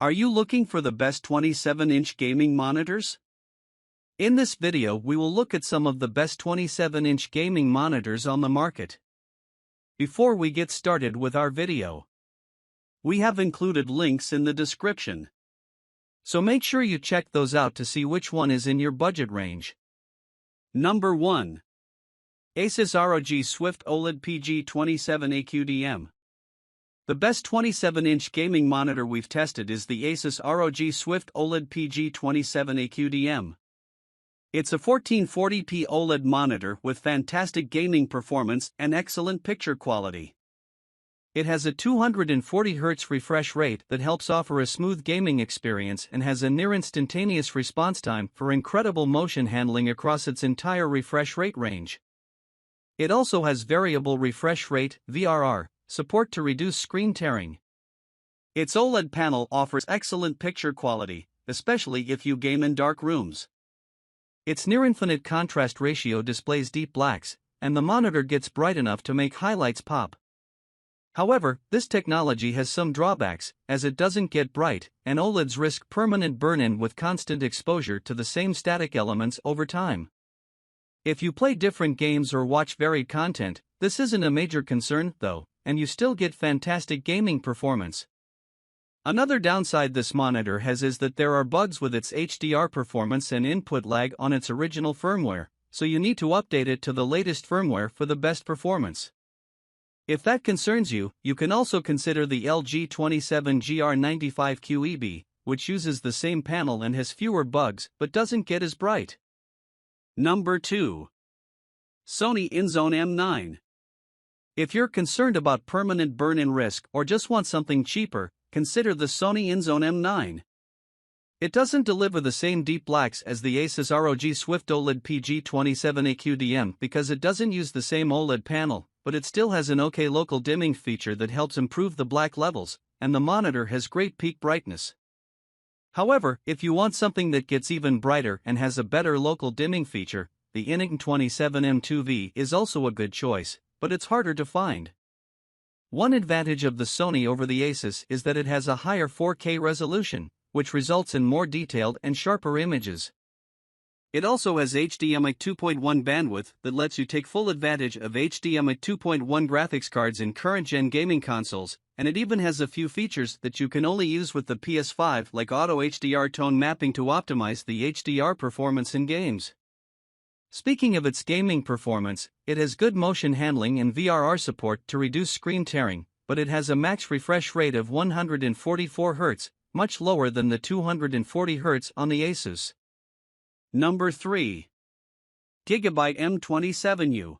Are you looking for the best 27-inch gaming monitors? In this video we will look at some of the best 27-inch gaming monitors on the market. Before we get started with our video, we have included links in the description, so make sure you check those out to see which one is in your budget range. Number 1. Asus ROG Swift OLED G27Q. The best 27-inch gaming monitor we've tested is the Asus ROG Swift OLED G27Q. It's a 1440p OLED monitor with fantastic gaming performance and excellent picture quality. It has a 240Hz refresh rate that helps offer a smooth gaming experience and has a near-instantaneous response time for incredible motion handling across its entire refresh rate range. It also has variable refresh rate (VRR) support to reduce screen tearing. Its OLED panel offers excellent picture quality, especially if you game in dark rooms. Its near-infinite contrast ratio displays deep blacks, and the monitor gets bright enough to make highlights pop. However, this technology has some drawbacks, as it doesn't get bright, and OLEDs risk permanent burn-in with constant exposure to the same static elements over time. If you play different games or watch varied content, this isn't a major concern, though, and you still get fantastic gaming performance. Another downside this monitor has is that there are bugs with its HDR performance and input lag on its original firmware, so you need to update it to the latest firmware for the best performance. If that concerns you, you can also consider the LG G27Q EB, which uses the same panel and has fewer bugs but doesn't get as bright. Number 2. Sony INZONE M9. If you're concerned about permanent burn-in risk or just want something cheaper, consider the Sony INZONE M9. It doesn't deliver the same deep blacks as the Asus ROG Swift OLED G27Q because it doesn't use the same OLED panel, but it still has an OK local dimming feature that helps improve the black levels, and the monitor has great peak brightness. However, if you want something that gets even brighter and has a better local dimming feature, the INZONE M27M2V is also a good choice, but it's harder to find. One advantage of the Sony over the Asus is that it has a higher 4K resolution, which results in more detailed and sharper images. It also has HDMI 2.1 bandwidth that lets you take full advantage of HDMI 2.1 graphics cards in current-gen gaming consoles, and it even has a few features that you can only use with the PS5 like auto HDR tone mapping to optimize the HDR performance in games. Speaking of its gaming performance, it has good motion handling and VRR support to reduce screen tearing, but it has a max refresh rate of 144Hz, much lower than the 240Hz on the Asus. Number 3. Gigabyte M27Q.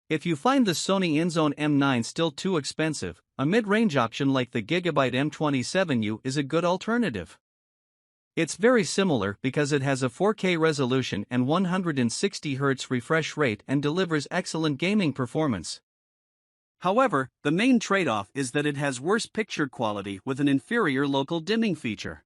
If you find the Sony INZONE M9 still too expensive, a mid-range option like the Gigabyte M27Q is a good alternative. It's very similar because it has a 4K resolution and 160Hz refresh rate and delivers excellent gaming performance. However, the main trade-off is that it has worse picture quality with an inferior local dimming feature.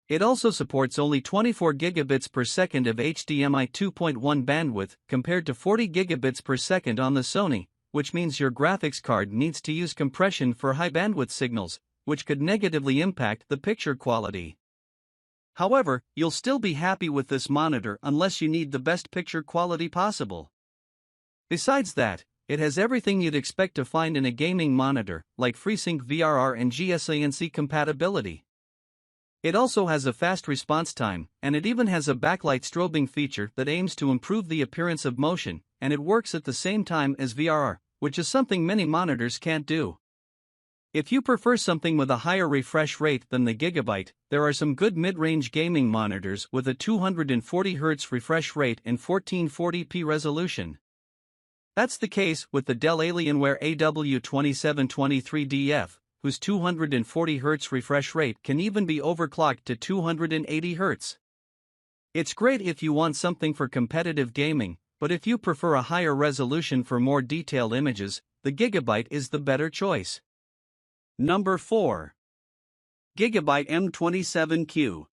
It also supports only 24 gigabits per second of HDMI 2.1 bandwidth compared to 40 gigabits per second on the Sony, which means your graphics card needs to use compression for high bandwidth signals, which could negatively impact the picture quality. However, you'll still be happy with this monitor unless you need the best picture quality possible. Besides that, it has everything you'd expect to find in a gaming monitor, like FreeSync VRR and GSANC compatibility. It also has a fast response time, and it even has a backlight strobing feature that aims to improve the appearance of motion, and it works at the same time as VRR, which is something many monitors can't do. If you prefer something with a higher refresh rate than the Gigabyte, there are some good mid-range gaming monitors with a 240Hz refresh rate and 1440p resolution. That's the case with the Dell Alienware AW2723DF, whose 240Hz refresh rate can even be overclocked to 280Hz. It's great if you want something for competitive gaming, but if you prefer a higher resolution for more detailed images, the Gigabyte is the better choice. Number 4. Gigabyte M27Q.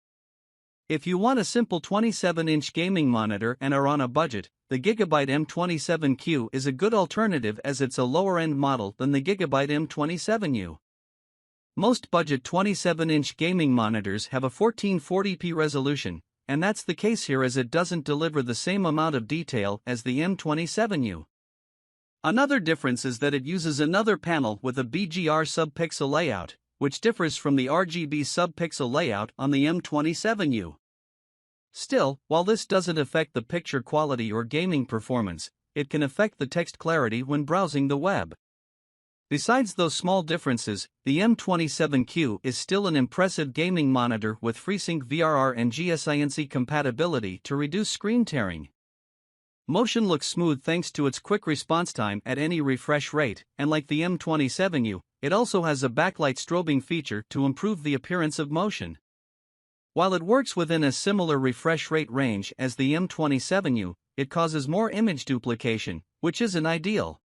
If you want a simple 27-inch gaming monitor and are on a budget, the Gigabyte M27Q is a good alternative as it's a lower-end model than the Gigabyte M27Q. Most budget 27-inch gaming monitors have a 1440p resolution, and that's the case here as it doesn't deliver the same amount of detail as the M27U. Another difference is that it uses another panel with a BGR subpixel layout, which differs from the RGB subpixel layout on the M27U. Still, while this doesn't affect the picture quality or gaming performance, it can affect the text clarity when browsing the web. Besides those small differences, the M27Q is still an impressive gaming monitor with FreeSync VRR and GSINC compatibility to reduce screen tearing. Motion looks smooth thanks to its quick response time at any refresh rate, and like the M27U, it also has a backlight strobing feature to improve the appearance of motion. While it works within a similar refresh rate range as the M27U, it causes more image duplication, which isn't ideal.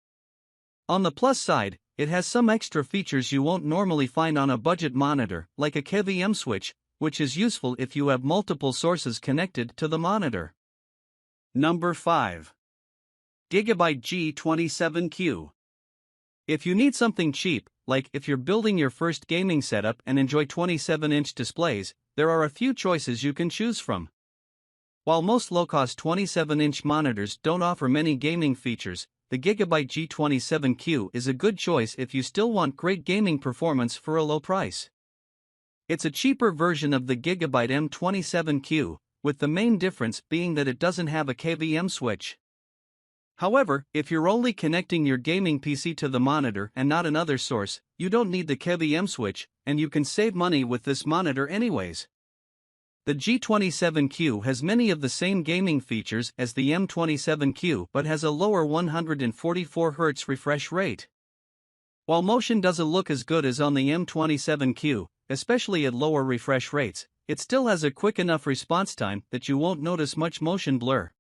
On the plus side, it has some extra features you won't normally find on a budget monitor, like a KVM switch, which is useful if you have multiple sources connected to the monitor. Number 5. Gigabyte G27Q. If you need something cheap, like if you're building your first gaming setup and enjoy 27-inch displays, there are a few choices you can choose from. While most low-cost 27-inch monitors don't offer many gaming features, the Gigabyte G27Q is a good choice if you still want great gaming performance for a low price. It's a cheaper version of the Gigabyte M27Q, with the main difference being that it doesn't have a KVM switch. However, if you're only connecting your gaming PC to the monitor and not another source, you don't need the KVM switch, and you can save money with this monitor anyways. The G27Q has many of the same gaming features as the M27Q but has a lower 144Hz refresh rate. While motion doesn't look as good as on the M27Q, especially at lower refresh rates, it still has a quick enough response time that you won't notice much motion blur.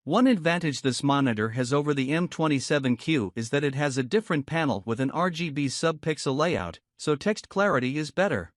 One advantage this monitor has over the M27Q is that it has a different panel with an RGB subpixel layout, so text clarity is better.